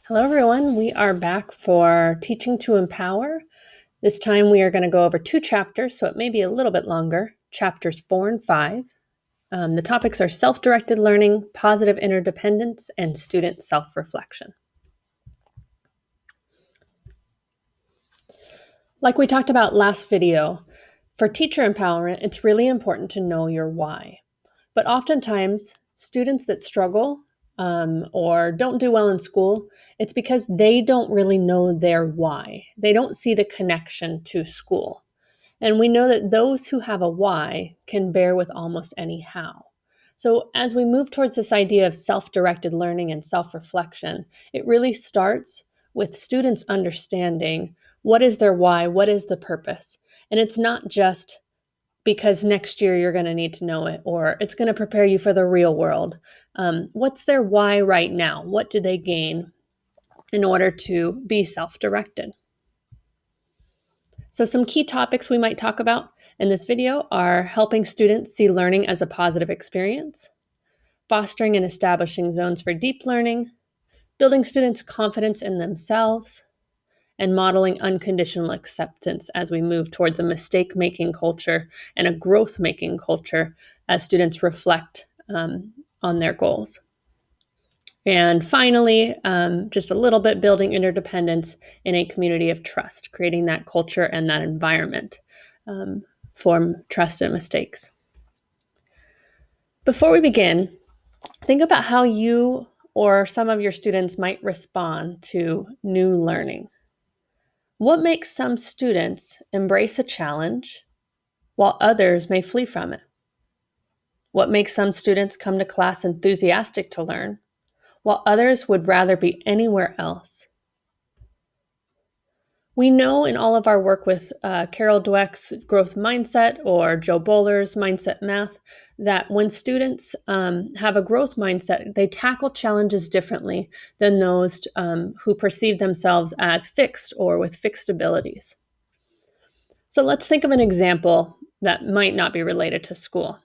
Hello, everyone. We are back for Teaching to Empower. This time we are going to go over two chapters, so it may be a little bit longer, chapters 4 and 5. The topics are self-directed learning, positive interdependence, and student self-reflection. Like we talked about last video, for teacher empowerment, it's really important to know your why. But oftentimes, students that struggle or don't do well in school, it's because they don't really know their why. They don't see the connection to school. And we know that those who have a why can bear with almost any how. So, as we move towards this idea of self directed learning and self reflection, it really starts with students understanding what is their why, what is the purpose. And it's not just because next year you're going to need to know it, or it's going to prepare you for the real world. What's their why right now? What do they gain in order to be self-directed? So some key topics we might talk about in this video are helping students see learning as a positive experience, fostering and establishing zones for deep learning, building students' confidence in themselves, and modeling unconditional acceptance as we move towards a mistake-making culture and a growth-making culture as students reflect on their goals. And finally, just a little bit building interdependence in a community of trust, creating that culture and that environment for trust and mistakes. Before we begin, think about how you or some of your students might respond to new learning. What makes some students embrace a challenge while others may flee from it? What makes some students come to class enthusiastic to learn while others would rather be anywhere else? We know in all of our work with Carol Dweck's growth mindset or Joe Bowler's mindset math that when students have a growth mindset, they tackle challenges differently than those who perceive themselves as fixed or with fixed abilities. So let's think of an example that might not be related to school.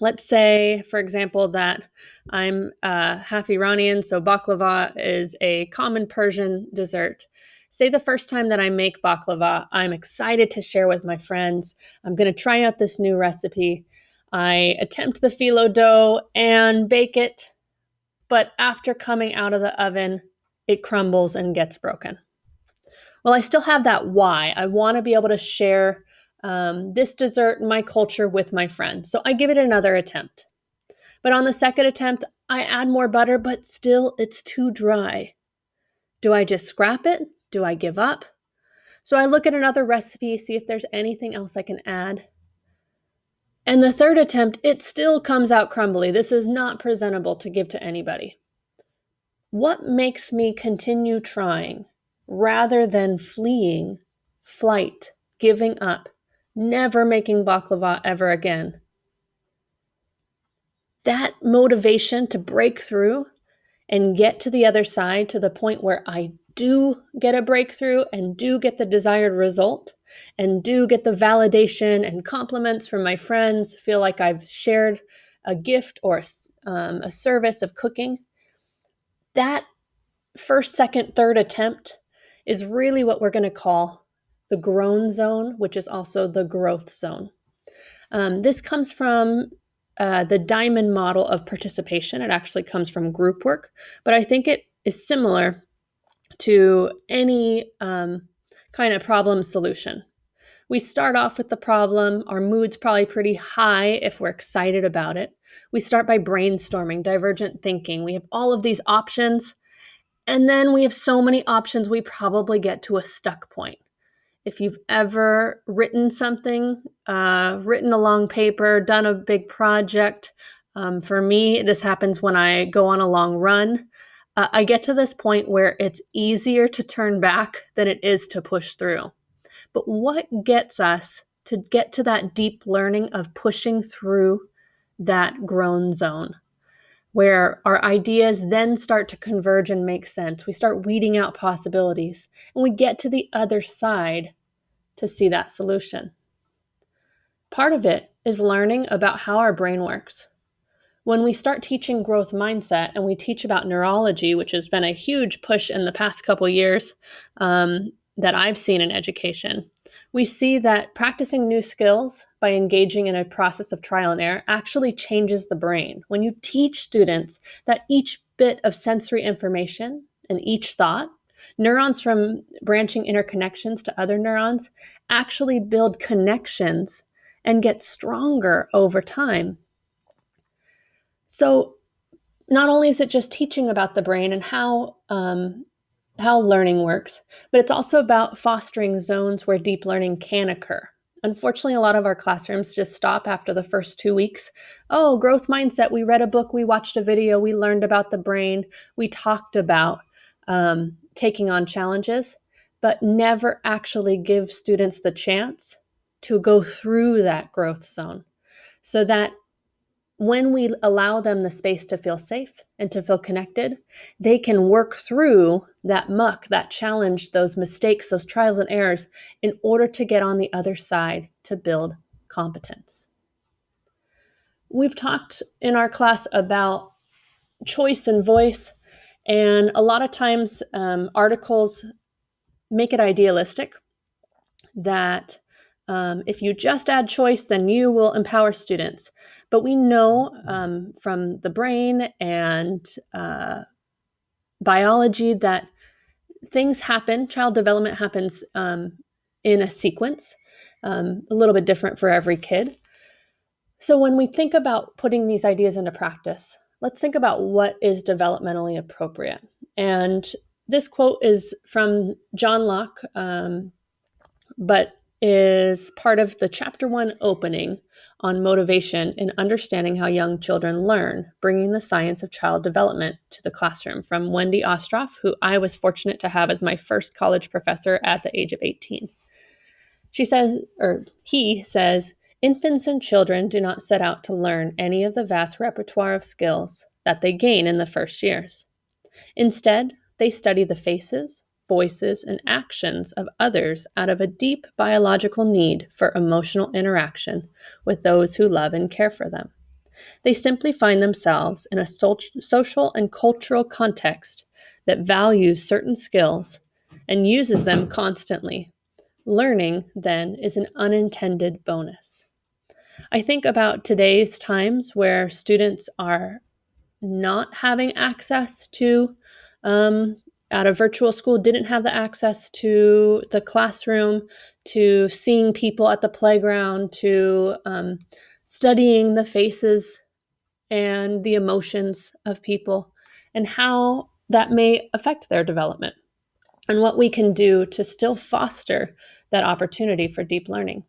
Let's say, for example, that I'm half Iranian, so baklava is a common Persian dessert. Say the first time that I make baklava, I'm excited to share with my friends. I'm going to try out this new recipe. I attempt the phyllo dough and bake it, but after coming out of the oven, it crumbles and gets broken. Well, I still have that why. I want to be able to share this dessert and my culture with my friends. So I give it another attempt. But on the second attempt, I add more butter, but still it's too dry. Do I just scrap it? Do I give up? So I look at another recipe, see if there's anything else I can add. And the third attempt, it still comes out crumbly. This is not presentable to give to anybody. What makes me continue trying rather than fleeing, flight, giving up, never making baklava ever again? That motivation to break through and get to the other side to the point where I do get a breakthrough and do get the desired result and do get the validation and compliments from my friends, feel like I've shared a gift or a service of cooking. That first, second, third attempt is really what we're going to call the grown zone, which is also the growth zone. This comes from the diamond model of participation. It actually comes from group work, but I think it is similar to any kind of problem solution. We start off with the problem. Our mood's probably pretty high if we're excited about it. We start by brainstorming, divergent thinking. We have all of these options, and then we have so many options, we probably get to a stuck point. If you've ever written something, written a long paper, done a big project, for me, this happens when I go on a long run. I get to this point where it's easier to turn back than it is to push through. But what gets us to get to that deep learning of pushing through that grown zone, where our ideas then start to converge and make sense? We start weeding out possibilities, and we get to the other side to see that solution. Part of it is learning about how our brain works. When we start teaching growth mindset and we teach about neurology, which has been a huge push in the past couple years that I've seen in education, we see that practicing new skills by engaging in a process of trial and error actually changes the brain. When you teach students that each bit of sensory information and each thought, neurons from branching interconnections to other neurons actually build connections and get stronger over time. So not only is it just teaching about the brain and how learning works, but it's also about fostering zones where deep learning can occur. Unfortunately, a lot of our classrooms just stop after the first 2 weeks. Oh, growth mindset. We read a book, we watched a video, we learned about the brain, we talked about taking on challenges, but never actually give students the chance to go through that growth zone so that when we allow them the space to feel safe and to feel connected, they can work through that muck, that challenge, those mistakes, those trials and errors in order to get on the other side to build competence. We've talked in our class about choice and voice, and a lot of times articles make it idealistic that if you just add choice, then you will empower students. But we know from the brain and biology that things happen, child development happens in a sequence, a little bit different for every kid. So when we think about putting these ideas into practice, let's think about what is developmentally appropriate. And this quote is from John Locke, but is part of the chapter 1 opening on motivation and understanding how young children learn, bringing the science of child development to the classroom, from Wendy Ostroff, who I was fortunate to have as my first college professor at the age of 18. He says, infants and children do not set out to learn any of the vast repertoire of skills that they gain in the first years. Instead, they study the faces, voices, and actions of others out of a deep biological need for emotional interaction with those who love and care for them. They simply find themselves in a social and cultural context that values certain skills and uses them constantly. Learning, then, is an unintended bonus. I think about today's times where students are not having access to at a virtual school, didn't have the access to the classroom, to seeing people at the playground, to studying the faces and the emotions of people, and how that may affect their development, and what we can do to still foster that opportunity for deep learning.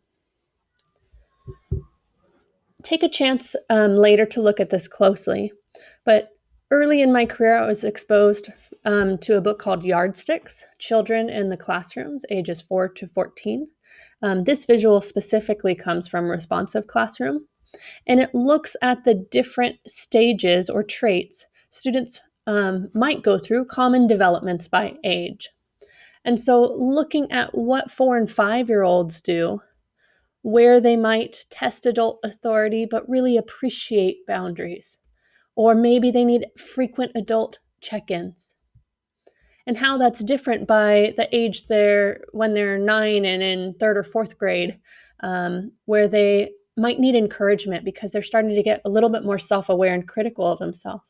Take a chance later to look at this closely, but early in my career, I was exposed to a book called Yardsticks, Children in the Classrooms, ages 4 to 14. This visual specifically comes from Responsive Classroom, and it looks at the different stages or traits students might go through, common developments by age. And so looking at what 4 and 5-year-olds do, where they might test adult authority but really appreciate boundaries, or maybe they need frequent adult check-ins, and how that's different by the age when they're 9 and in 3rd or 4th grade, where they might need encouragement because they're starting to get a little bit more self-aware and critical of themselves.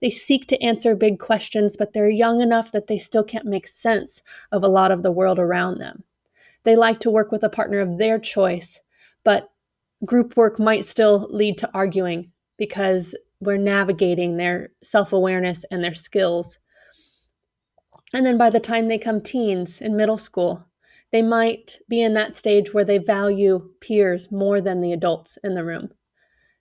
They seek to answer big questions, but they're young enough that they still can't make sense of a lot of the world around them. They like to work with a partner of their choice, but group work might still lead to arguing because we're navigating their self-awareness and their skills. And then by the time they come teens in middle school, they might be in that stage where they value peers more than the adults in the room.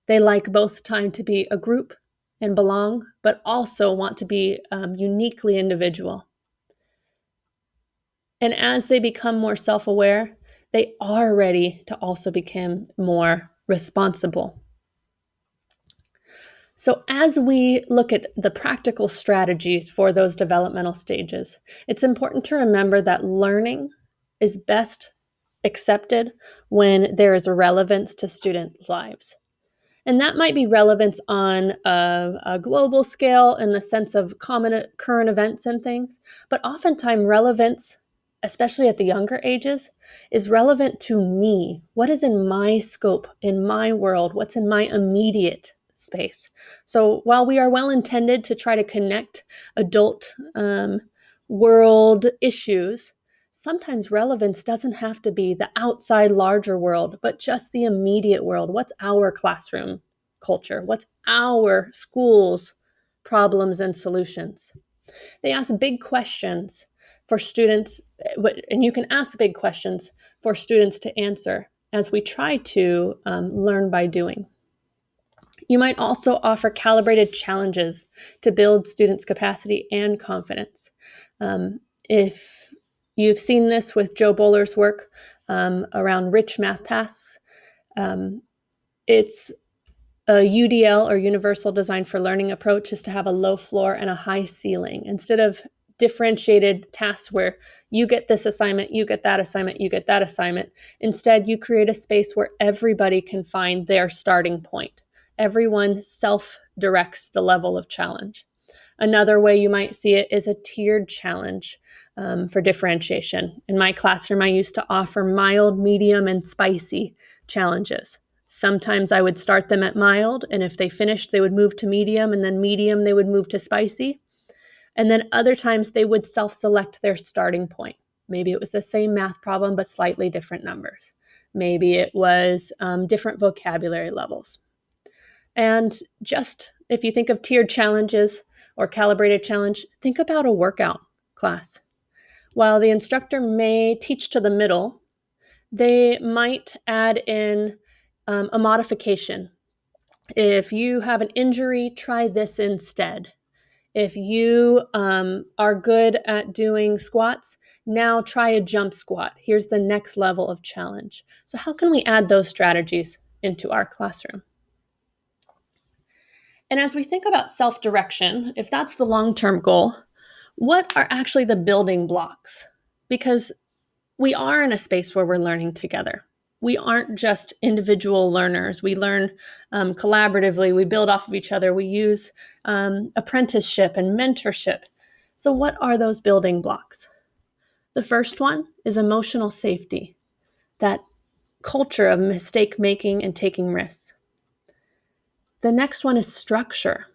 They like both time to be a group and belong, but also want to be uniquely individual. And as they become more self-aware, they are ready to also become more responsible. So as we look at the practical strategies for those developmental stages, it's important to remember that learning is best accepted when there is a relevance to student lives. And that might be relevance on a global scale in the sense of common current events and things, but oftentimes relevance, especially at the younger ages, is relevant to me. What is in my scope, in my world? What's in my immediate space? So while we are well intended to try to connect adult world issues, sometimes relevance doesn't have to be the outside larger world, but just the immediate world. What's our classroom culture? What's our school's problems and solutions? They ask big questions for students, and you can ask big questions for students to answer as we try to learn by doing. You might also offer calibrated challenges to build students' capacity and confidence. If you've seen this with Joe Bowler's work around rich math tasks, it's a UDL, or Universal Design for Learning approach, is to have a low floor and a high ceiling. Instead of differentiated tasks where you get this assignment, you get that assignment, you get that assignment, instead you create a space where everybody can find their starting point. Everyone self-directs the level of challenge. Another way you might see it is a tiered challenge for differentiation. In my classroom, I used to offer mild, medium, and spicy challenges. Sometimes I would start them at mild, and if they finished, they would move to medium, and then medium, they would move to spicy. And then other times they would self-select their starting point. Maybe it was the same math problem, but slightly different numbers. Maybe it was different vocabulary levels. And just if you think of tiered challenges or calibrated challenge, think about a workout class. While the instructor may teach to the middle, they might add in a modification. If you have an injury, try this instead. If you are good at doing squats, now try a jump squat. Here's the next level of challenge. So how can we add those strategies into our classroom? And as we think about self-direction, if that's the long-term goal, what are actually the building blocks? Because we are in a space where we're learning together. We aren't just individual learners. We learn collaboratively. We build off of each other. We use apprenticeship and mentorship. So what are those building blocks? The first one is emotional safety, that culture of mistake making and taking risks. The next one is structure,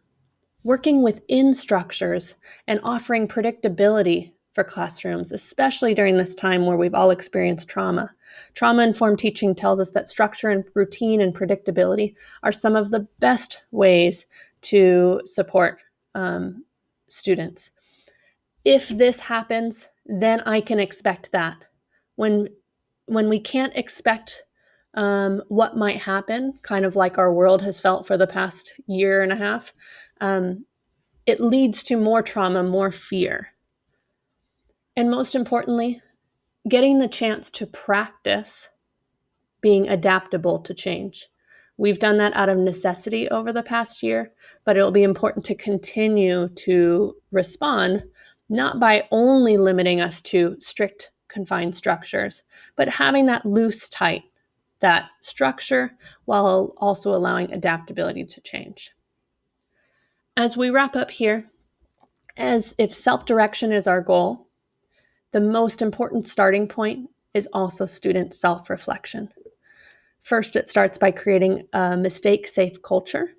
working within structures and offering predictability for classrooms, especially during this time where we've all experienced trauma. Trauma-informed teaching tells us that structure and routine and predictability are some of the best ways to support students. If this happens, then I can expect that. When we can't expect what might happen, kind of like our world has felt for the past year and a half, it leads to more trauma, more fear. And most importantly, getting the chance to practice being adaptable to change. We've done that out of necessity over the past year, but it'll be important to continue to respond, not by only limiting us to strict confined structures, but having that loose, tight, that structure while also allowing adaptability to change. As we wrap up here, as if self-direction is our goal, the most important starting point is also student self-reflection. First, it starts by creating a mistake-safe culture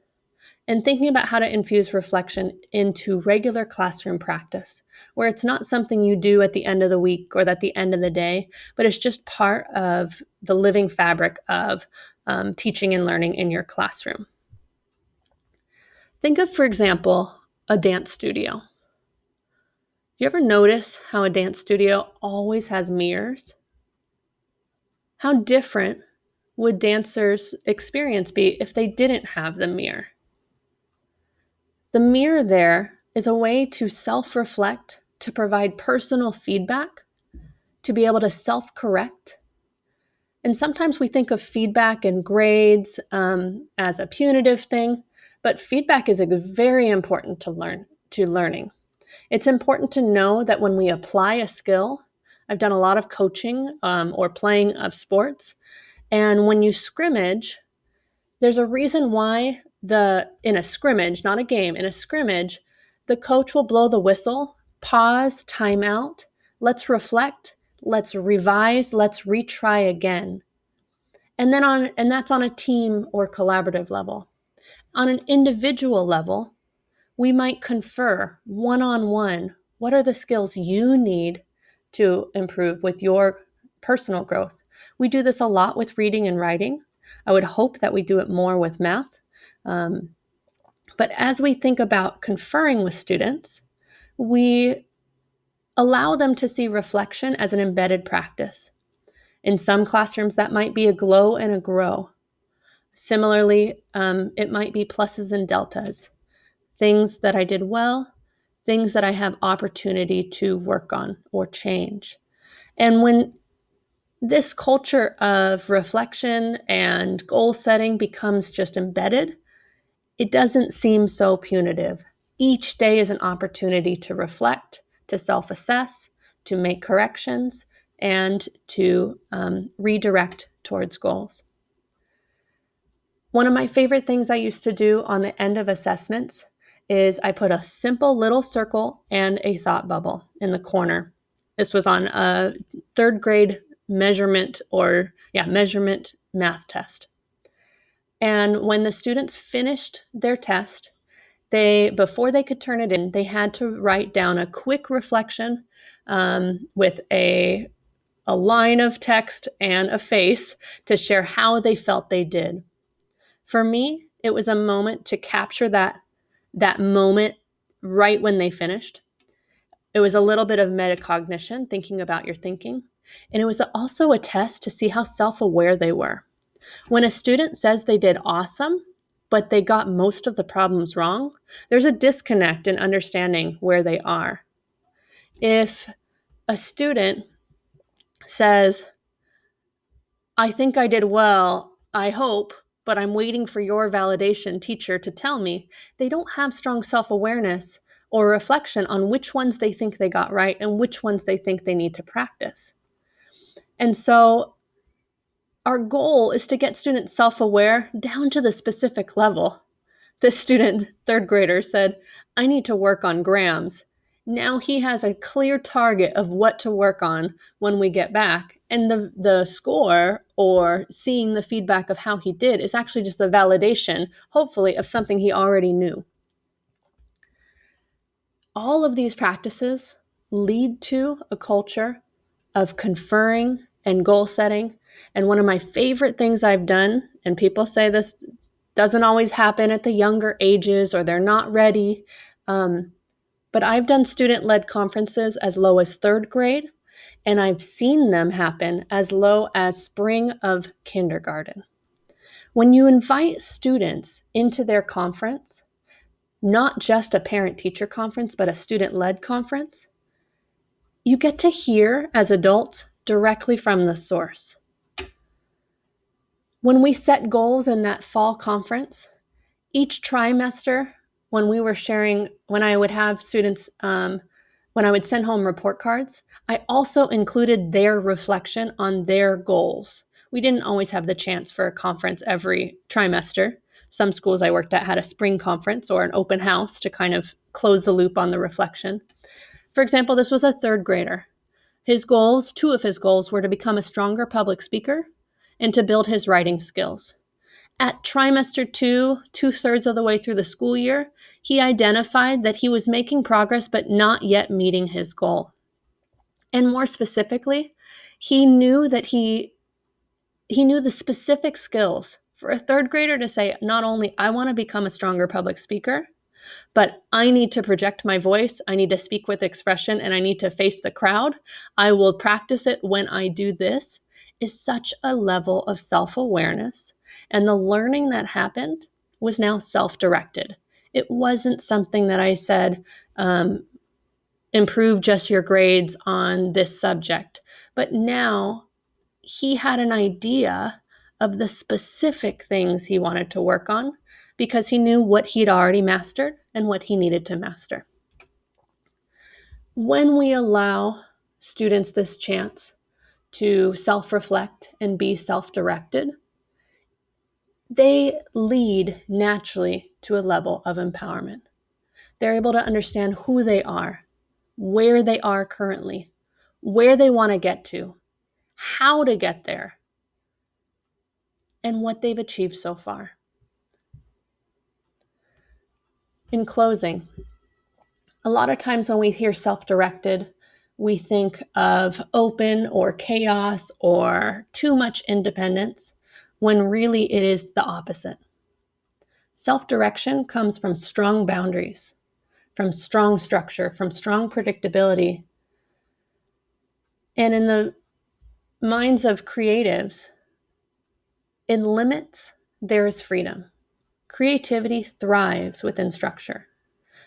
and thinking about how to infuse reflection into regular classroom practice, where it's not something you do at the end of the week or at the end of the day, but it's just part of the living fabric of teaching and learning in your classroom. Think of, for example, a dance studio. You ever notice how a dance studio always has mirrors? How different would dancers' experience be if they didn't have the mirror? The mirror there is a way to self-reflect, to provide personal feedback, to be able to self-correct. And sometimes we think of feedback and grades as a punitive thing, but feedback is very important to learning. It's important to know that when we apply a skill, I've done a lot of coaching or playing of sports, and when you scrimmage, There's a reason why in a scrimmage, not a game, in a scrimmage, the coach will blow the whistle, pause, time out, let's reflect, let's revise, let's retry again. And that's on a team or collaborative level. On an individual level, we might confer one-on-one. What are the skills you need to improve with your personal growth? We do this a lot with reading and writing. I would hope that we do it more with math. But as we think about conferring with students, we allow them to see reflection as an embedded practice. In some classrooms, that might be a glow and a grow. Similarly, it might be pluses and deltas, things that I did well, things that I have opportunity to work on or change. And when this culture of reflection and goal setting becomes just embedded, it doesn't seem so punitive. Each day is an opportunity to reflect, to self-assess, to make corrections, and to redirect towards goals. One of my favorite things I used to do on the end of assessments is I put a simple little circle and a thought bubble in the corner. This was on a third grade measurement math test. And when the students finished their test, before they could turn it in, they had to write down a quick reflection with a line of text and a face to share how they felt they did. For me, it was a moment to capture that moment right when they finished. It was a little bit of metacognition, thinking about your thinking. And it was also a test to see how self-aware they were. When a student says they did awesome, but they got most of the problems wrong, there's a disconnect in understanding where they are. If a student says, I think I did well, I hope, but I'm waiting for your validation, teacher, to tell me, they don't have strong self-awareness or reflection on which ones they think they got right and which ones they think they need to practice. And so our goal is to get students self-aware down to the specific level. This student, third grader, said, I need to work on grams. Now he has a clear target of what to work on when we get back. And the score or seeing the feedback of how he did is actually just a validation, hopefully, of something he already knew. All of these practices lead to a culture of conferring and goal setting. And one of my favorite things I've done, and people say this doesn't always happen at the younger ages or they're not ready, but I've done student-led conferences as low as third grade, and I've seen them happen as low as spring of kindergarten. When you invite students into their conference, not just a parent-teacher conference, but a student-led conference, you get to hear, as adults, directly from the source. When we set goals in that fall conference, each trimester, when I would have students, when I would send home report cards, I also included their reflection on their goals. We didn't always have the chance for a conference every trimester. Some schools I worked at had a spring conference or an open house to kind of close the loop on the reflection. For example, this was a third grader. Two of his goals were to become a stronger public speaker and to build his writing skills. At trimester 2, 2/3 of the way through the school year, he identified that he was making progress but not yet meeting his goal. And more specifically, he knew the specific skills for a third grader to say, not only I want to become a stronger public speaker, but I need to project my voice, I need to speak with expression, and I need to face the crowd. I will practice it when I do this, is such a level of self-awareness. And the learning that happened was now self-directed. It wasn't something that I said, improve just your grades on this subject. But now he had an idea of the specific things he wanted to work on because he knew what he'd already mastered and what he needed to master. When we allow students this chance to self-reflect and be self-directed, they lead naturally to a level of empowerment. They're able to understand who they are, where they are currently, where they want to get to, how to get there, and what they've achieved so far. In closing, a lot of times when we hear self-directed, we think of open or chaos or too much independence, when really it is the opposite. Self-direction comes from strong boundaries, from strong structure, from strong predictability. And in the minds of creatives, in limits, there is freedom. Creativity thrives within structure.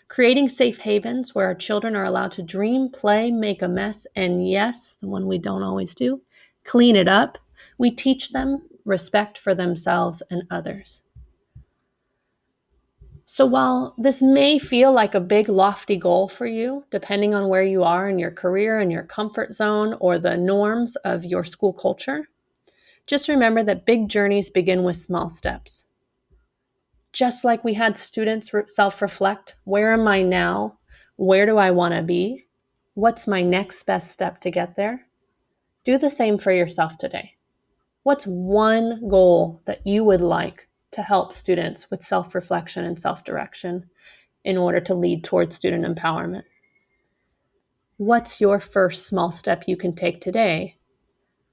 Creating safe havens where our children are allowed to dream, play, make a mess, and yes, the one we don't always do, clean it up. We teach them respect for themselves and others. So while this may feel like a big lofty goal for you, depending on where you are in your career and your comfort zone or the norms of your school culture, just remember that big journeys begin with small steps. Just like we had students self-reflect, where am I now? Where do I want to be? What's my next best step to get there? Do the same for yourself today. What's one goal that you would like to help students with self-reflection and self-direction in order to lead towards student empowerment? What's your first small step you can take today,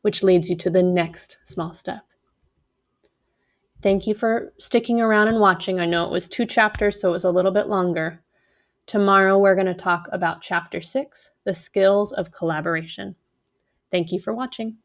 which leads you to the next small step? Thank you for sticking around and watching. I know it was 2 chapters, so it was a little bit longer. Tomorrow, we're going to talk about Chapter 6, the skills of collaboration. Thank you for watching.